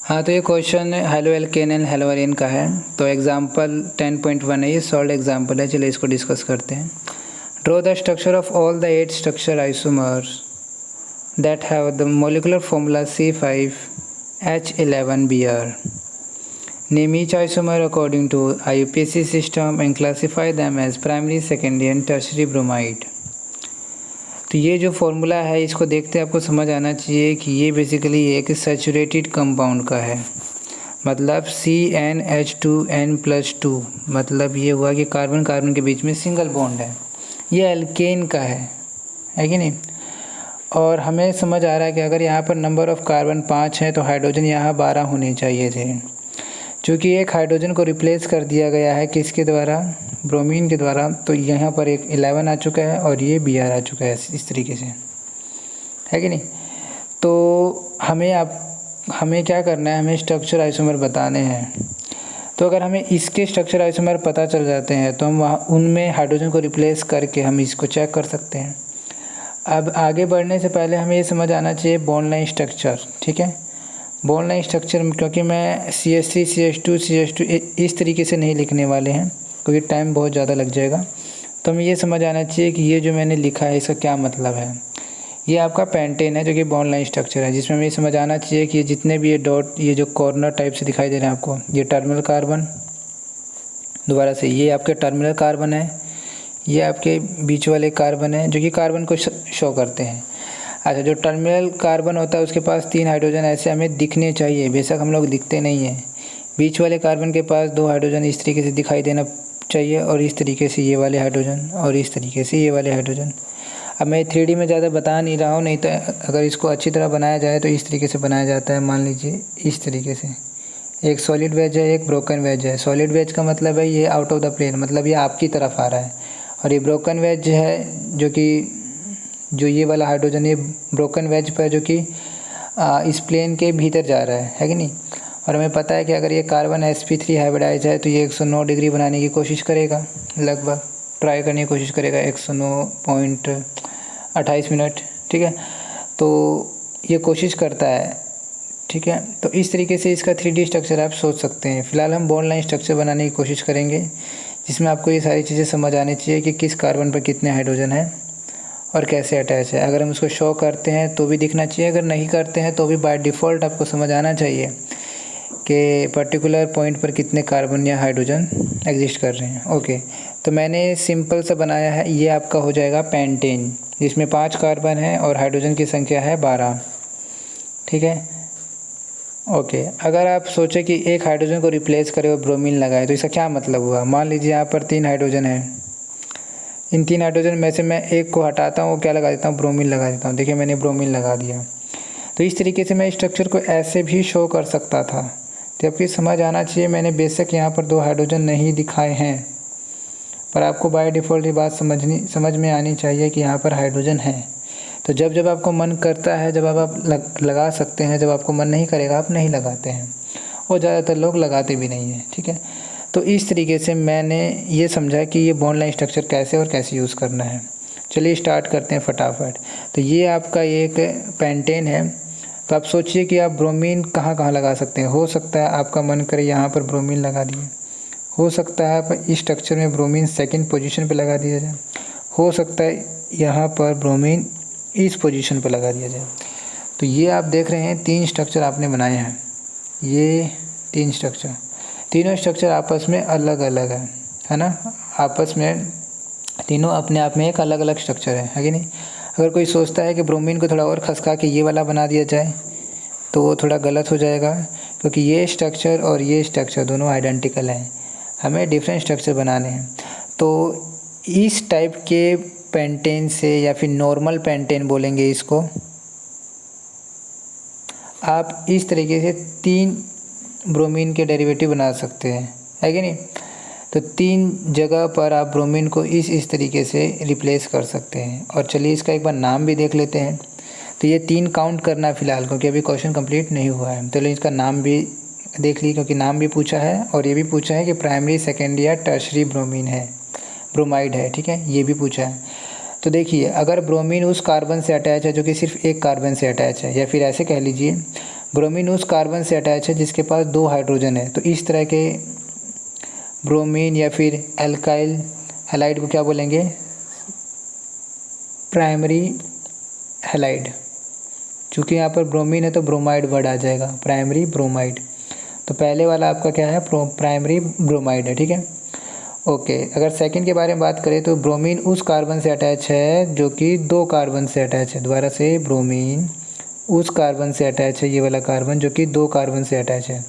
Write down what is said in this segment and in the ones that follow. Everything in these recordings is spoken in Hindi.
हाँ, तो ये question halo alkane and halo arene का है। तो एग्जांपल 10.1 है, ये सॉल्व एग्जांपल है। चलिए इसको डिस्कस करते हैं। Draw the structure of all the 8 structure isomers that have the molecular formula C5H11Br. Name each isomer according to IUPAC system and classify them as primary, secondary and tertiary bromide. तो ये जो फॉर्मूला है इसको देखते आपको समझ आना चाहिए कि ये बेसिकली एक सैचुरेटेड कंपाउंड का है। मतलब CnH2n+2, मतलब ये हुआ कि कार्बन कार्बन के बीच में सिंगल बॉन्ड है। ये एल्केन का है कि नहीं। और हमें समझ आ रहा है कि अगर यहाँ पर नंबर ऑफ़ कार्बन 5 है तो हाइड्रोजन यहाँ 12 होने चाहिए थे। चूँकि एक हाइड्रोजन को रिप्लेस कर दिया गया है किसके द्वारा, ब्रोमीन के द्वारा, तो यहाँ पर एक 11 आ चुका है और ये Br आ चुका है इस तरीके से, है कि नहीं। तो हमें क्या करना है, हमें स्ट्रक्चर आइसोमर बताने हैं। तो अगर हमें इसके स्ट्रक्चर आइसोमर पता चल जाते हैं तो हम वहाँ उनमें हाइड्रोजन को रिप्लेस करके हम इसको चेक कर सकते हैं। अब आगे बढ़ने से पहले हमें ये समझ आना चाहिए बॉन्ड लाइन स्ट्रक्चर, ठीक है। बॉन्ड लाइन स्ट्रक्चर क्योंकि मैं CH3 CH2 इस तरीके से नहीं लिखने वाले हैं क्योंकि टाइम बहुत ज़्यादा लग जाएगा। तो हमें ये समझ आना चाहिए कि ये जो मैंने लिखा है इसका क्या मतलब है। ये आपका पेंटेन है जो कि बॉन्ड लाइन स्ट्रक्चर है, जिसमें हमें ये समझ आना चाहिए कि जितने भी ये डॉट, ये जो कॉर्नर टाइप से दिखाई दे रहे हैं आपको, ये टर्मिनल कार्बन, दोबारा से ये आपके टर्मिनल कार्बन है, ये आपके बीच वाले कार्बन है जो कि कार्बन को शो करते हैं। अच्छा, जो टर्मिनल कार्बन होता है उसके पास 3 हाइड्रोजन ऐसे हमें दिखने चाहिए, बेशक हम लोग दिखते नहीं हैं। बीच वाले कार्बन के पास 2 हाइड्रोजन इस तरीके से दिखाई देना चाहिए और इस तरीके से ये वाले हाइड्रोजन और इस तरीके से ये वाले हाइड्रोजन। अब मैं 3D में ज़्यादा बता नहीं रहा हूँ, नहीं तो अगर इसको अच्छी तरह बनाया जाए तो इस तरीके से बनाया जाता है। मान लीजिए इस तरीके से एक सॉलिड वेज है, एक ब्रोकन वेज है। सॉलिड वेज का मतलब है ये आउट ऑफ द प्लेन, मतलब ये आपकी तरफ आ रहा है, और ये ब्रोकन वेज है जो ये वाला हाइड्रोजन ये ब्रोकन वेज पर जो कि इस प्लेन के भीतर जा रहा है कि नहीं। और हमें पता है कि अगर ये कार्बन sp3 हाइब्रिडाइज है तो ये 109 डिग्री बनाने की कोशिश करेगा, लगभग ट्राई करने की कोशिश करेगा 109.28 मिनट, ठीक है। तो ये कोशिश करता है, ठीक है। तो इस तरीके से इसका 3D स्ट्रक्चर आप सोच सकते हैं। फिलहाल हम बॉन्ड लाइन स्ट्रक्चर बनाने की कोशिश करेंगे, जिसमें आपको ये सारी चीज़ें समझ आनी चाहिए कि किस कार्बन पर कितने हाइड्रोजन है और कैसे अटैच है। अगर हम उसको शो करते हैं तो भी दिखना चाहिए, अगर नहीं करते हैं तो भी बाय डिफ़ॉल्ट आपको समझ आना चाहिए कि पर्टिकुलर पॉइंट पर कितने कार्बन या हाइड्रोजन एग्जिस्ट कर रहे हैं। ओके, तो मैंने सिंपल सा बनाया है। ये आपका हो जाएगा पेंटेन, जिसमें 5 कार्बन है और हाइड्रोजन की संख्या है 12, ठीक है। ओके, अगर आप सोचें कि एक हाइड्रोजन को रिप्लेस करें और ब्रोमीन लगाए तो इसका क्या मतलब हुआ। मान लीजिए यहाँ पर 3 हाइड्रोजन है, इन 3 हाइड्रोजन में से मैं एक को हटाता हूँ, क्या लगा देता हूँ, ब्रोमीन लगा देता हूँ। देखिए मैंने ब्रोमीन लगा दिया। तो इस तरीके से मैं स्ट्रक्चर को ऐसे भी शो कर सकता था। तो आपकी समझ आना चाहिए, मैंने बेशक यहाँ पर 2 हाइड्रोजन नहीं दिखाए हैं, पर आपको बाय डिफ़ॉल्ट ये बात समझ में आनी चाहिए कि यहाँ पर हाइड्रोजन है। तो जब आपको मन करता है जब आप लगा सकते हैं, जब आपको मन नहीं करेगा आप नहीं लगाते हैं, और ज़्यादातर लोग लगाते भी नहीं हैं, ठीक है। तो इस तरीके से मैंने ये समझा कि ये बॉन्ड लाइन स्ट्रक्चर कैसे और कैसे यूज़ करना है। चलिए स्टार्ट करते हैं फटाफट। तो ये आपका एक पेंटेन है। तो आप सोचिए कि आप ब्रोमीन कहाँ कहाँ लगा सकते हैं। हो सकता है आपका मन करे यहाँ पर ब्रोमीन लगा दिए, हो सकता है आप इस स्ट्रक्चर में ब्रोमीन सेकंड पोजीशन पे लगा दिया जाए, हो सकता है यहाँ पर ब्रोमीन इस पोजीशन पे लगा दिया जाए। तो ये आप देख रहे हैं 3 स्ट्रक्चर आपने बनाए हैं। ये 3 स्ट्रक्चर, तीनों स्ट्रक्चर आपस में अलग अलग है ना। आपस में तीनों अपने आप में एक अलग अलग स्ट्रक्चर है कि नहीं। अगर कोई सोचता है कि ब्रोमीन को थोड़ा और खसका के ये वाला बना दिया जाए तो वो थोड़ा गलत हो जाएगा, क्योंकि ये स्ट्रक्चर और ये स्ट्रक्चर दोनों आइडेंटिकल हैं। हमें डिफरेंट स्ट्रक्चर बनाने हैं। तो इस टाइप के पेंटेन से, या फिर नॉर्मल पेंटेन बोलेंगे इसको, आप इस तरीके से 3 ब्रोमीन के डेरिवेटिव बना सकते हैं, है कि नहीं। तो 3 जगह पर आप ब्रोमीन को इस तरीके से रिप्लेस कर सकते हैं। और चलिए इसका एक बार नाम भी देख लेते हैं। तो ये 3 काउंट करना फ़िलहाल, क्योंकि अभी क्वेश्चन कंप्लीट नहीं हुआ है। तो इसका नाम भी देख ली, क्योंकि नाम भी पूछा है और ये भी पूछा है कि प्राइमरी, सेकेंडरी या टर्शरी ब्रोमाइड है, ठीक है, ये भी पूछा है। तो देखिए, अगर ब्रोमीन उस कार्बन से अटैच है जो कि सिर्फ एक कार्बन से अटैच है, या फिर ऐसे कह लीजिए ब्रोमीन उस कार्बन से अटैच है जिसके पास 2 हाइड्रोजन है। तो इस तरह के ब्रोमीन या फिर एल्काइल हैलाइड को क्या बोलेंगे? Primary halide. चूँकि यहाँ पर ब्रोमीन है तो ब्रोमाइड वर्ड आ जाएगा, प्राइमरी ब्रोमाइड। तो पहले वाला आपका क्या है? प्राइमरी ब्रोमाइड है, ठीक है। ओके, अगर सेकंड के बारे में बात करें तो ब्रोमीन उस कार्बन से अटैच है जो कि 2 कार्बन से अटैच है। दोबारा से, ब्रोमीन उस कार्बन से अटैच है, ये वाला कार्बन जो कि 2 कार्बन से अटैच है।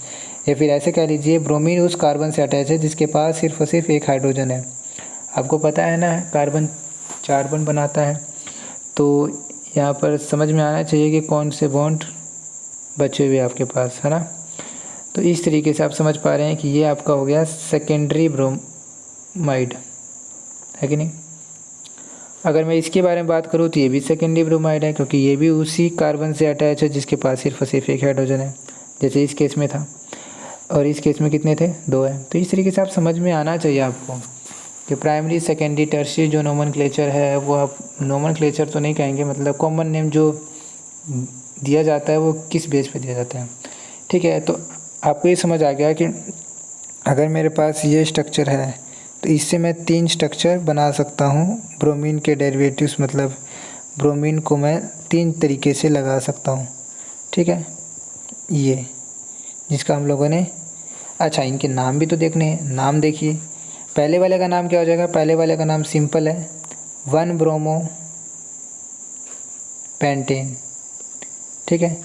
या फिर ऐसे कह लीजिए, ब्रोमीन उस कार्बन से अटैच है जिसके पास सिर्फ और सिर्फ 1 हाइड्रोजन है। आपको पता है ना, कार्बन 4 बॉन्ड बनाता है। तो यहाँ पर समझ में आना चाहिए कि कौन से बॉन्ड बचे हुए आपके पास, है ना। तो इस तरीके से आप समझ पा रहे हैं कि ये आपका हो गया सेकेंडरी ब्रोमाइड, है कि नहीं। अगर मैं इसके बारे में बात करूँ तो ये भी सेकेंडरी ब्रोमाइड है, क्योंकि ये भी उसी कार्बन से अटैच है जिसके पास सिर्फ और सिर्फ 1 हाइड्रोजन है, जैसे इस केस में था। और इस केस में कितने थे? 2 है। तो इस तरीके से आप समझ में आना चाहिए आपको कि प्राइमरी, सेकेंडरी, टर्शियरी जो नोमेनक्लेचर है वो आप नोमेनक्लेचर तो नहीं कहेंगे, मतलब कॉमन नेम जो दिया जाता है वो किस बेस पे दिया जाता है, ठीक है। तो आपको ये समझ आ गया कि अगर मेरे पास ये स्ट्रक्चर है तो इससे मैं 3 स्ट्रक्चर बना सकता हूँ। ब्रोमीन के डेरिवेटिव्स, मतलब ब्रोमीन को मैं 3 तरीके से लगा सकता हूँ, ठीक है। ये जिसका हम लोगों ने, अच्छा इनके नाम भी तो देखने हैं। नाम देखिए, पहले वाले का नाम क्या हो जाएगा? पहले वाले का नाम सिंपल है, 1 ब्रोमो पेंटेन, ठीक है।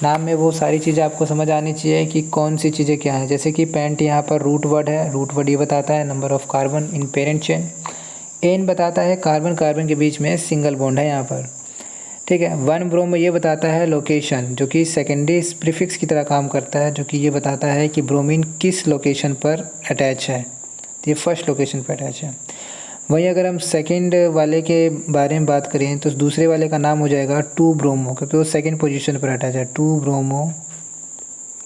नाम में वो सारी चीज़ें आपको समझ आनी चाहिए कि कौन सी चीज़ें क्या हैं। जैसे कि पेंट यहाँ पर रूट वर्ड है, रूट वर्ड ये बताता है number of carbon in parent chain. Ane बताता है कार्बन कार्बन के बीच में सिंगल बॉन्ड है यहाँ पर, ठीक है। 1 ब्रोमो ये बताता है लोकेशन, जो कि सेकेंडरी प्रीफिक्स की तरह काम करता है, जो कि ये बताता है कि ब्रोमीन किस लोकेशन पर अटैच है। तो ये फर्स्ट लोकेशन पर अटैच है। वहीं अगर हम सेकंड वाले के बारे में बात करें तो दूसरे वाले का नाम हो जाएगा 2 ब्रोमो, क्योंकि वो सेकंड पोजीशन पर अटैच है। 2 ब्रोमो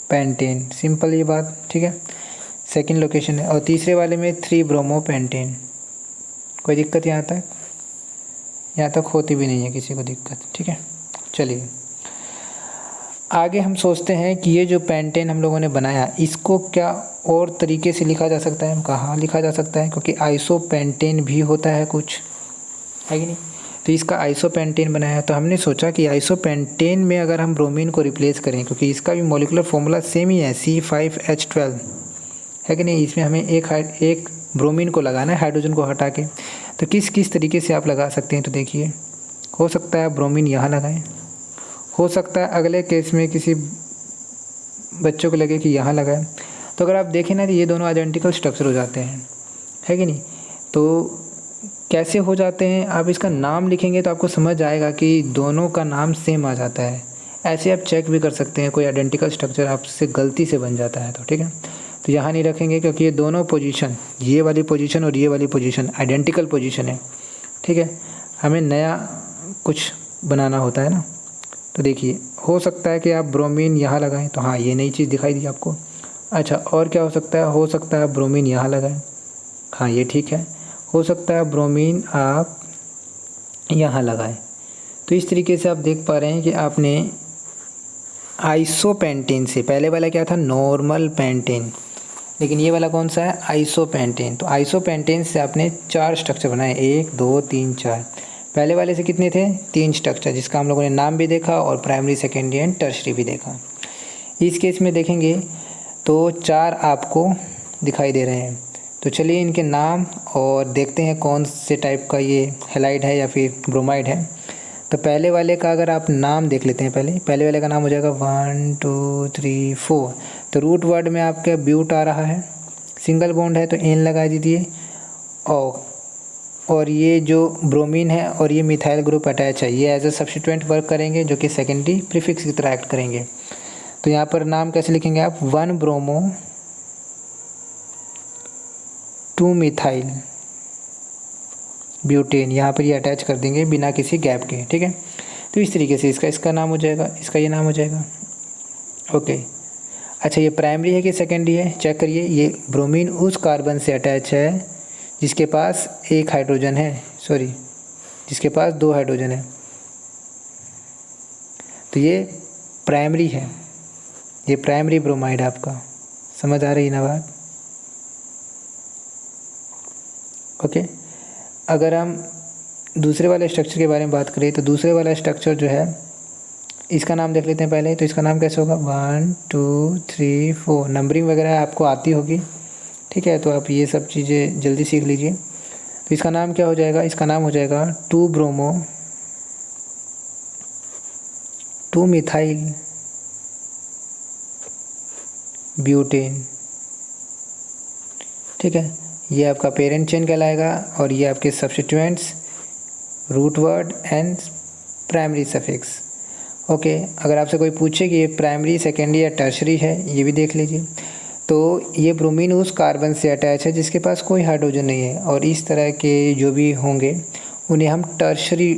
पेंटेन, सिंपल ये बात, ठीक है, सेकंड लोकेशन है। और तीसरे वाले में 3 ब्रोमो पेंटेन। कोई दिक्कत यहाँ तक? यहाँ तक होती भी नहीं है किसी को दिक्कत, ठीक है। चलिए आगे हम सोचते हैं कि ये जो पेंटेन हम लोगों ने बनाया इसको क्या और तरीके से लिखा जा सकता है? कहाँ लिखा जा सकता है? क्योंकि आइसोपेंटेन भी होता है कुछ, है कि नहीं। तो इसका आइसोपेंटेन बनाया, तो हमने सोचा कि आइसोपेंटेन में अगर हम ब्रोमीन को रिप्लेस करें, क्योंकि इसका भी मॉलिक्यूलर फॉर्मूला सेम ही है, C5H12, है कि नहीं। इसमें हमें एक ब्रोमीन को लगाना है हाइड्रोजन को हटा के। तो किस किस तरीके से आप लगा सकते हैं? तो देखिए, हो सकता है ब्रोमीन यहाँ लगाएं, हो सकता है अगले केस में किसी बच्चों को लगे कि यहाँ लगाएं। तो अगर आप देखें ना तो ये दोनों आइडेंटिकल स्ट्रक्चर हो जाते हैं, है कि नहीं। तो कैसे हो जाते हैं? आप इसका नाम लिखेंगे तो आपको समझ आएगा कि दोनों का नाम सेम आ जाता है। ऐसे आप चेक भी कर सकते हैं, कोई आइडेंटिकल स्ट्रक्चर आपसे गलती से बन जाता है तो, ठीक है। तो यहाँ नहीं रखेंगे क्योंकि ये दोनों पोजीशन, ये वाली पोजीशन और ये वाली पोजीशन आइडेंटिकल पोजीशन है, ठीक है। हमें नया कुछ बनाना होता है ना। तो देखिए, हो सकता है कि आप ब्रोमीन यहाँ लगाएं, तो हाँ ये नई चीज़ दिखाई दी आपको। अच्छा, और क्या हो सकता है? हो सकता है ब्रोमीन यहाँ लगाएं, हाँ ये ठीक है। हो सकता है ब्रोमीन आप यहाँ लगाएं। तो इस तरीके से आप देख पा रहे हैं कि आपने आइसोपेंटेन से, पहले वाला क्या था? नॉर्मल पेंटेन, लेकिन ये वाला कौन सा है? आइसोपेंटेन। तो आइसोपेंटेन से आपने 4 स्ट्रक्चर बनाए, 1 2 3 4। पहले वाले से कितने थे? 3 स्ट्रक्चर, जिसका हम लोगों ने नाम भी देखा और प्राइमरी, सेकेंडरी एंड टर्शरी भी देखा। इस केस में देखेंगे तो 4 आपको दिखाई दे रहे हैं। तो चलिए इनके नाम और देखते हैं कौन से टाइप का ये हैलाइड है या फिर ब्रोमाइड है। तो पहले वाले का अगर आप नाम देख लेते हैं, पहले वाले का नाम हो जाएगा 1 2 3 4। तो रूट वर्ड में आपका ब्यूट आ रहा है, सिंगल बॉन्ड है तो एन लगा दीजिए। और ये जो ब्रोमीन है और ये मिथाइल ग्रुप अटैच है, ये एज अ सब्स्टिट्यूएंट वर्क करेंगे, जो कि सेकेंडरी प्रीफिक्स की तरह एक्ट करेंगे। तो यहाँ पर नाम कैसे लिखेंगे आप? 1 ब्रोमो 2 मिथाइल ब्यूटेन, यहाँ पर ये अटैच कर देंगे बिना किसी गैप के, ठीक है। तो इस तरीके से इसका नाम हो जाएगा, इसका ये नाम हो जाएगा, ओके। अच्छा, ये प्राइमरी है कि सेकेंडरी है? चेक करिए, ये ब्रोमीन उस कार्बन से अटैच है जिसके पास 1 हाइड्रोजन है, सॉरी जिसके पास 2 हाइड्रोजन है। तो ये प्राइमरी है, ये प्राइमरी ब्रोमाइड आपका, समझ आ रही ना बात? ओके। अगर हम दूसरे वाले स्ट्रक्चर के बारे में बात करें तो दूसरे वाला स्ट्रक्चर जो है, इसका नाम देख लेते हैं पहले। तो इसका नाम कैसे होगा? 1 2 3 4, नंबरिंग वगैरह आपको आती होगी, ठीक है, तो आप ये सब चीज़ें जल्दी सीख लीजिए। तो इसका नाम क्या हो जाएगा? इसका नाम हो जाएगा 2 ब्रोमो 2 मिथाइल ब्यूटेन, ठीक है। ये आपका पेरेंट चेन कहलाएगा और ये आपके substituents, root word and primary suffix. Okay. अगर आपसे कोई पूछे कि ये प्राइमरी, सेकेंडरी या टर्शरी है, ये भी देख लीजिए। तो ये ब्रोमीन उस कार्बन से अटैच है जिसके पास कोई हाइड्रोजन नहीं है, और इस तरह के जो भी होंगे उन्हें हम टर्शरी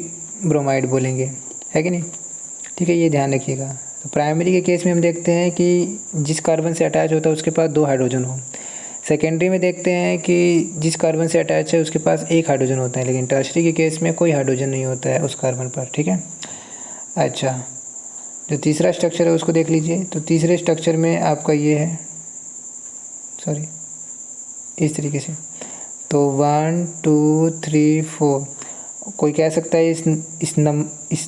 ब्रोमाइड बोलेंगे, है कि नहीं? ठीक है, ये ध्यान रखिएगा। तो प्राइमरी के केस में हम देखते हैं कि जिस कार्बन से अटैच होता है उसके पास 2 हाइड्रोजन हो। सेकेंडरी में देखते हैं कि जिस कार्बन से अटैच है उसके पास 1 हाइड्रोजन होता है, लेकिन टर्शरी के केस में कोई हाइड्रोजन नहीं होता है उस कार्बन पर, ठीक है। अच्छा, जो तीसरा स्ट्रक्चर है उसको देख लीजिए। तो तीसरे स्ट्रक्चर में आपका ये है, सॉरी, इस तरीके से। तो 1 2 3 4, कोई कह सकता है इस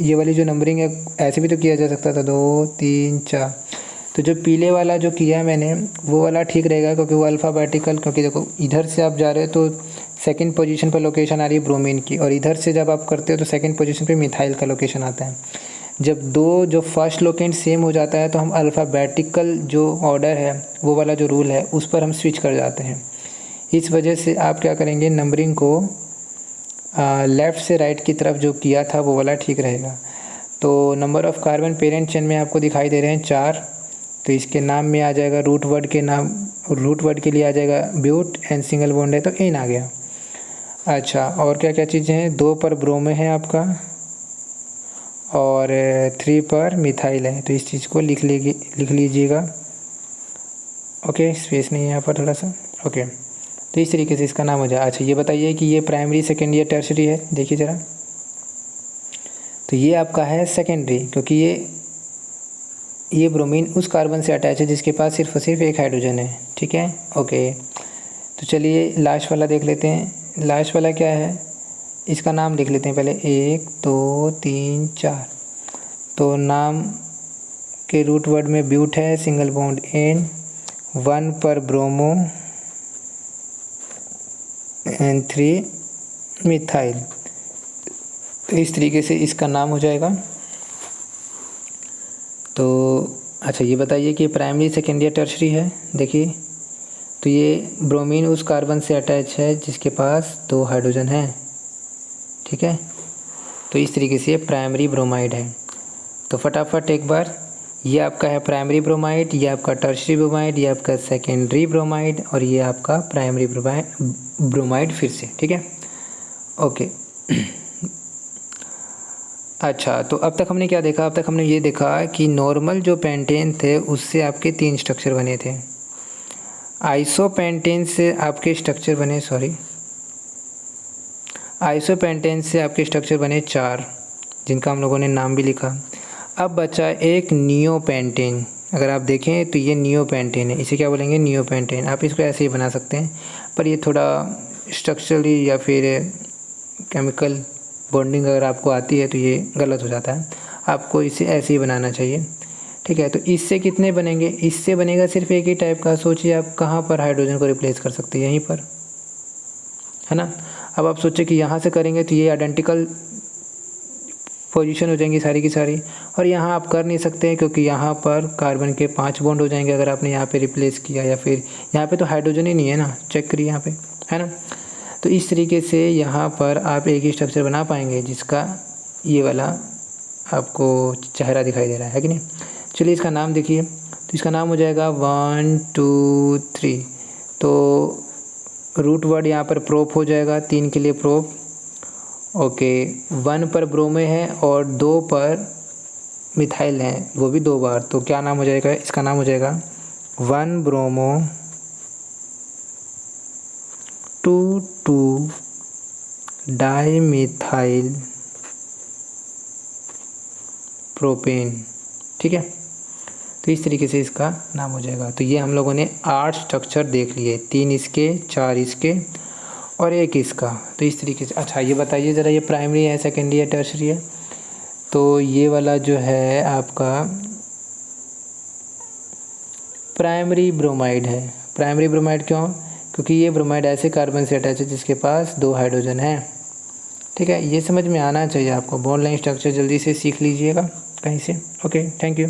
ये वाली जो नंबरिंग है ऐसे भी तो किया जा सकता था, 2 3 4। तो जो पीले वाला जो किया मैंने वो वाला ठीक रहेगा, क्योंकि वो अल्फ़ाबेटिकल, क्योंकि देखो इधर से आप जा रहे हो तो सेकंड पोजीशन पर लोकेशन आ रही है ब्रोमीन की, और इधर से जब आप करते हो तो सेकंड पोजीशन पे मिथाइल का लोकेशन आता है। जब दो जो फर्स्ट लोकेंट सेम हो जाता है तो हम अल्फ़ाबेटिकल जो ऑर्डर है, वो वाला जो रूल है, उस पर हम स्विच कर जाते हैं। इस वजह से आप क्या करेंगे, नंबरिंग को लेफ़्ट से राइट की तरफ जो किया था वो वाला ठीक रहेगा। तो number of carbon parent chain में आपको दिखाई दे रहे हैं 4। तो इसके नाम में आ जाएगा रूट वर्ड के नाम, रूट वर्ड के लिए आ जाएगा ब्यूट, एंड सिंगल बॉन्ड है तो एन आ गया। अच्छा, और क्या क्या चीज़ें हैं? 2 पर ब्रोमे है आपका, और 3 पर मिथाइल है। तो इस चीज़ को लिख लीजिएगा। ओके, स्पेस नहीं है यहाँ पर थोड़ा सा। ओके, तो इस तरीके से इसका नाम हो जाए। अच्छा, ये बताइए कि ये प्राइमरी, सेकेंडरी या टर्शरी है? देखिए ज़रा। तो ये आपका है सेकेंडरी, क्योंकि ये ब्रोमीन उस कार्बन से अटैच है जिसके पास सिर्फ और सिर्फ 1 हाइड्रोजन है, ठीक है। ओके, तो चलिए लास्ट वाला देख लेते हैं। लास्ट वाला क्या है, इसका नाम लिख लेते हैं पहले। 1 2 3 4। तो नाम के रूट वर्ड में ब्यूट है, सिंगल बॉन्ड एन, 1 पर ब्रोमो एंड 3 मिथाइल। तो इस तरीके से इसका नाम हो जाएगा। तो अच्छा, ये बताइए कि प्राइमरी, सेकेंडरी या टर्शरी है? देखिए, तो ये ब्रोमीन उस कार्बन से अटैच है जिसके पास 2 हाइड्रोजन है, ठीक है। तो इस तरीके से ये प्राइमरी ब्रोमाइड है। तो फटाफट एक बार, ये आपका है प्राइमरी ब्रोमाइड, ये आपका टर्शरी ब्रोमाइड, ये आपका सेकेंडरी ब्रोमाइड, और ये आपका प्राइमरी ब्रोमाइड फिर से, ठीक है। ओके। अच्छा, तो अब तक हमने क्या देखा? अब तक हमने ये देखा कि नॉर्मल जो पेंटेन थे उससे आपके 3 स्ट्रक्चर बने थे। आइसोपेंटेन से आपके स्ट्रक्चर बने, आइसोपेंटेन से आपके स्ट्रक्चर बने 4, जिनका हम लोगों ने नाम भी लिखा। अब बचा एक नियोपेंटेन। अगर आप देखें तो ये नियोपेंटेन है, इसे क्या बोलेंगे? नियोपेंटेन। आप इसको ऐसे ही बना सकते हैं, पर ये थोड़ा स्ट्रक्चरली या फिर केमिकल बॉन्डिंग अगर आपको आती है तो ये गलत हो जाता है। आपको इसे ऐसे ही बनाना चाहिए, ठीक है। तो इससे कितने बनेंगे? इससे बनेगा सिर्फ एक ही टाइप का। सोचिए आप कहाँ पर हाइड्रोजन को रिप्लेस कर सकते हैं? यहीं पर, है ना। अब आप सोचिए कि यहाँ से करेंगे तो ये आइडेंटिकल पोजीशन हो जाएंगी सारी की सारी, और यहाँ आप कर नहीं सकते हैं क्योंकि यहाँ पर कार्बन के 5 बॉन्ड हो जाएंगे अगर आपने यहाँ पे रिप्लेस किया, या फिर यहाँ पे तो हाइड्रोजन ही नहीं है ना, चेक करिए यहाँ पे, है ना। तो इस तरीके से यहाँ पर आप एक ही स्ट्रक्चर बना पाएंगे जिसका ये वाला आपको चेहरा दिखाई दे रहा है कि नहीं। चलिए इसका नाम देखिए। तो इसका नाम हो जाएगा 1 2 3। तो रूट वर्ड यहाँ पर प्रोप हो जाएगा, 3 के लिए प्रोप। ओके, 1 पर ब्रोमे है और 2 पर मिथाइल है, वो भी 2 बार। तो क्या नाम हो जाएगा? इसका नाम हो जाएगा 1 ब्रोमो 2 2 डाइमिथाइल प्रोपेन, ठीक है। तो तो इस तरीके से इसका नाम हो जाएगा। तो ये हम लोगों ने 8 स्ट्रक्चर देख लिए, 3 इसके, 4 इसके और 1 इसका। तो इस तरीके से। अच्छा ये बताइए ज़रा, ये प्राइमरी है, सेकेंडरी है, टर्शरी है? तो ये वाला जो है आपका प्राइमरी ब्रोमाइड है। प्राइमरी ब्रोमाइड क्यों? क्योंकि ये ब्रोमाइड ऐसे कार्बन से अटैच है जिसके पास 2 हाइड्रोजन है। ठीक है, ये समझ में आना चाहिए आपको। बॉन्ड लाइन स्ट्रक्चर जल्दी से सीख लीजिएगा कहीं से। Okay, thank you.